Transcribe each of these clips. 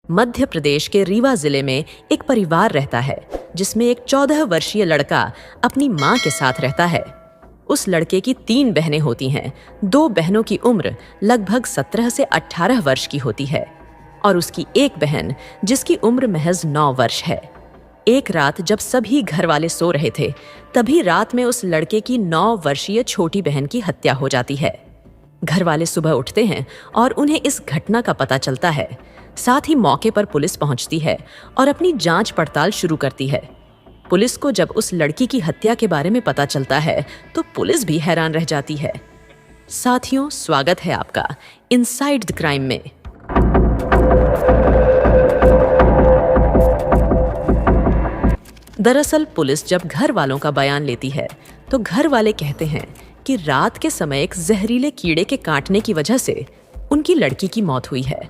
मध्य प्रदेश के रीवा जिले में एक परिवार रहता है जिसमें एक 14 वर्षीय लड़का अपनी मां के साथ रहता है। उस लड़के की 3 बहनें होती हैं। 2 बहनों की उम्र लगभग 17 से 18 वर्ष की होती है और उसकी एक बहन जिसकी उम्र महज 9 वर्ष है। एक रात जब सभी घर वाले सो रहे थे, तभी रात में उस लड़के की 9 वर्षीय छोटी बहन की हत्या हो जाती है। घर वाले सुबह उठते हैं और उन्हें इस घटना का पता चलता है। साथ ही मौके पर पुलिस पहुंचती है और अपनी जांच पड़ताल शुरू करती है। पुलिस को जब उस लड़की की हत्या के बारे में पता चलता है तो पुलिस भी हैरान रह जाती है। साथियों, स्वागत है आपका इनसाइड द क्राइम में। दरअसल पुलिस जब घर वालों का बयान लेती है तो घर वाले कहते हैं कि रात के समय एक जहरीले कीड़े के काटने की वजह से उनकी लड़की की मौत हुई है।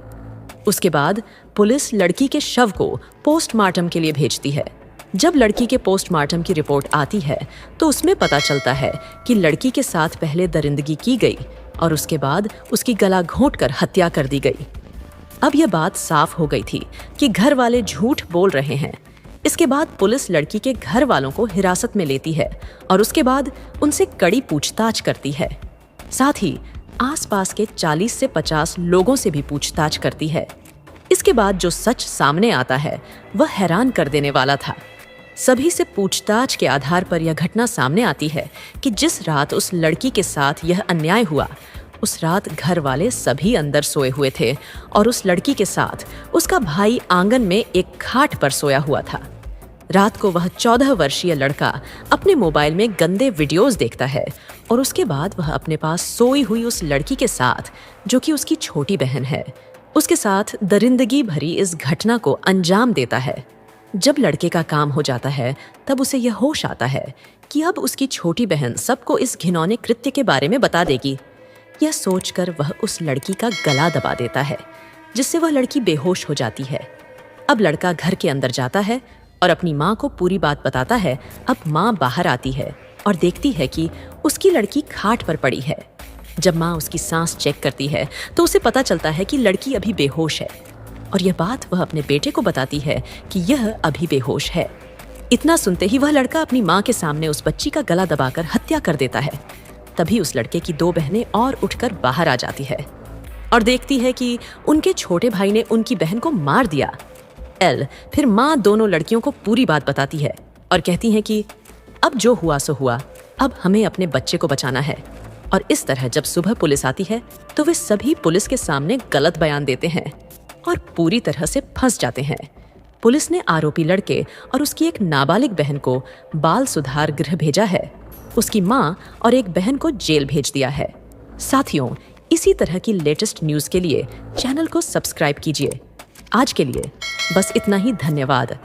उसके बाद पुलिस लड़की के शव को पोस्टमार्टम के लिए भेजती है। जब लड़की के पोस्टमार्टम की रिपोर्ट आती है तो उसमें पता चलता है कि लड़की के साथ पहले दरिंदगी की गई और उसके बाद उसकी गला घोंटकर हत्या कर दी गई। अब यह बात साफ हो गई थी कि घर वाले झूठ बोल रहे हैं। इसके बाद पुलिस लड़की के घर वालों को हिरासत में लेती है और उसके बाद उनसे कड़ी पूछताछ करती है। साथ ही आसपास के 40 से 50 लोगों से भी पूछताछ करती है। इसके बाद जो सच सामने आता है वह हैरान कर देने वाला था। सभी से पूछताछ के आधार पर यह घटना सामने आती है कि जिस रात उस लड़की के साथ यह अन्याय हुआ, उस रात घर वाले सभी अंदर सोए हुए थे और उस लड़की के साथ उसका भाई आंगन में एक खाट पर सोया हुआ था। रात को वह 14 वर्षीय लड़का अपने मोबाइल में गंदे वीडियोस देखता है और उसके बाद वह अपने पास सोई हुई उस लड़की के साथ, जो कि उसकी छोटी बहन है, उसके साथ दरिंदगी भरी इस घटना को अंजाम देता है। जब लड़के का काम हो जाता है तब उसे यह होश आता है कि अब उसकी छोटी बहन सबको इस घिनौने कृत्य के बारे में बता देगी। यह सोचकर वह उस लड़की का गला दबा देता है, जिससे वह लड़की बेहोश हो जाती है। अब लड़का घर के अंदर जाता है और अपनी माँ को पूरी बात बताता है। अब माँ बाहर आती है और देखती है कि उसकी लड़की खाट पर पड़ी है। जब माँ उसकी सांस चेक करती है तो उसे पता चलता है कि लड़की अभी बेहोश है और यह बात वह अपने बेटे को बताती है कि यह अभी बेहोश है। इतना सुनते ही वह लड़का अपनी माँ के सामने उस बच्ची का गला दबाकर हत्या कर देता है। तभी उस लड़के की 2 बहनें और उठकर बाहर आ जाती है और देखती है कि उनके छोटे भाई ने उनकी बहन को मार दिया। फिर माँ दोनों लड़कियों को पूरी बात बताती है और कहती है कि अब जो हुआ सो हुआ, अब हमें अपने बच्चे को बचाना है। और इस तरह जब सुबह पुलिस आती है तो वे सभी पुलिस के सामने गलत बयान देते हैं और पूरी तरह से फंस जाते हैं। पुलिस ने आरोपी लड़के और उसकी एक नाबालिग बहन को बाल सुधार गृह भेजा है। उसकी माँ और एक बहन को जेल भेज दिया है। साथियों, इसी तरह की लेटेस्ट न्यूज़ के लिए चैनल को सब्सक्राइब कीजिए। आज के लिए बस इतना ही। धन्यवाद।